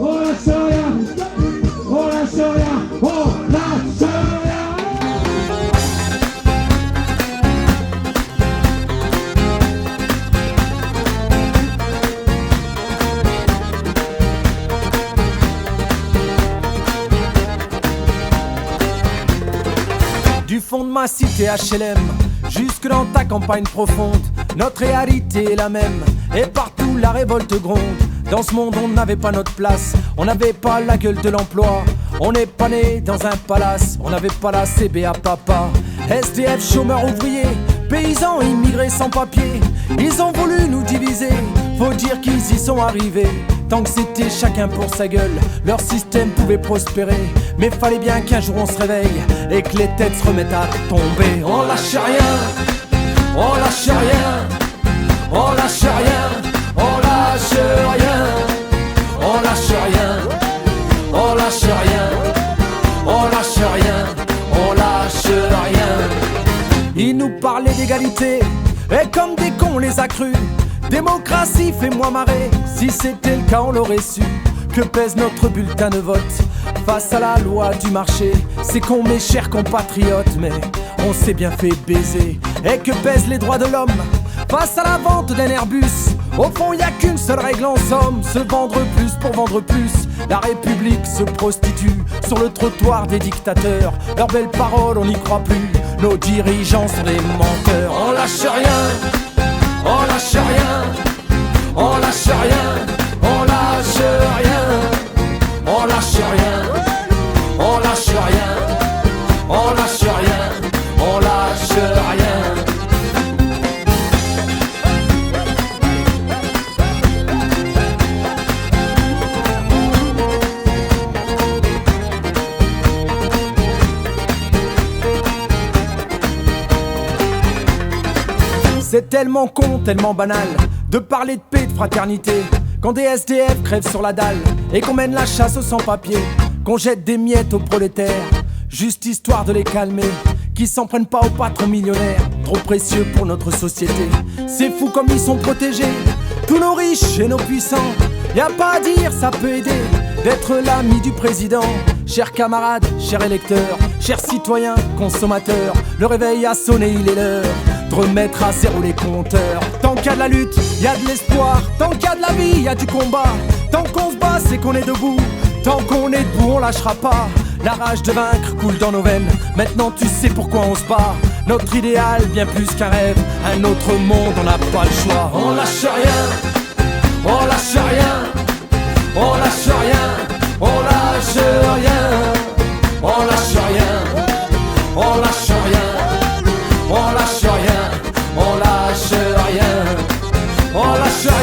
On lâche rien, on lâche rien, on lâche rien. Du fond de ma cité HLM, jusque dans ta campagne profonde, notre réalité est la même, et partout la révolte gronde. Dans ce monde on n'avait pas notre place, on n'avait pas la gueule de l'emploi. On n'est pas né dans un palace, on n'avait pas la CBA papa. SDF, chômeurs, ouvriers, paysans, immigrés sans papier. Ils ont voulu nous diviser, faut dire qu'ils y sont arrivés. Tant que c'était chacun pour sa gueule, leur système pouvait prospérer. Mais fallait bien qu'un jour on se réveille et que les têtes se remettent à tomber. On lâche rien, on lâche rien, on lâche rien, on lâche rien, on lâche rien, on lâche rien, on lâche rien, on lâche rien. Ils nous parlaient d'égalité et comme des cons on les a crus. Démocratie, fais-moi marrer, si c'était le cas on l'aurait su. Que pèse notre bulletin de vote face à la loi du marché? C'est con mes chers compatriotes, mais on s'est bien fait baiser. Et que pèsent les droits de l'homme face à la vente d'un Airbus? Au fond y a qu'une seule règle en somme, se vendre plus pour vendre plus. La République se prostitue sur le trottoir des dictateurs. Leurs belles paroles on n'y croit plus, nos dirigeants sont des menteurs. On lâche rien, on lâche rien, on lâche rien, on lâche rien, on lâche rien, on lâche rien, on lâche rien, on lâche rien. C'est tellement con, tellement banal de parler de paix, de fraternité, quand des SDF crèvent sur la dalle et qu'on mène la chasse aux sans-papiers, qu'on jette des miettes aux prolétaires, juste histoire de les calmer, qui s'en prennent pas aux patrons millionnaires, trop précieux pour notre société. C'est fou comme ils sont protégés, tous nos riches et nos puissants. Y a pas à dire, ça peut aider d'être l'ami du président. Chers camarades, chers électeurs, chers citoyens, consommateurs, le réveil a sonné, il est l'heure de remettre à zéro les compteurs. Tant qu'il y a de la lutte, il y a de l'espoir. Tant qu'il y a de la vie, il y a du combat. Tant qu'on se bat, c'est qu'on est debout. Tant qu'on est debout, on lâchera pas. La rage de vaincre coule dans nos veines. Maintenant tu sais pourquoi on se bat. Notre idéal, bien plus qu'un rêve. Un autre monde, on n'a pas le choix. On lâche rien, on lâche rien, on lâche rien, on lâche rien, on lâche rien, on lâche rien, on lâche rien, on lâche rien, on lâche rien.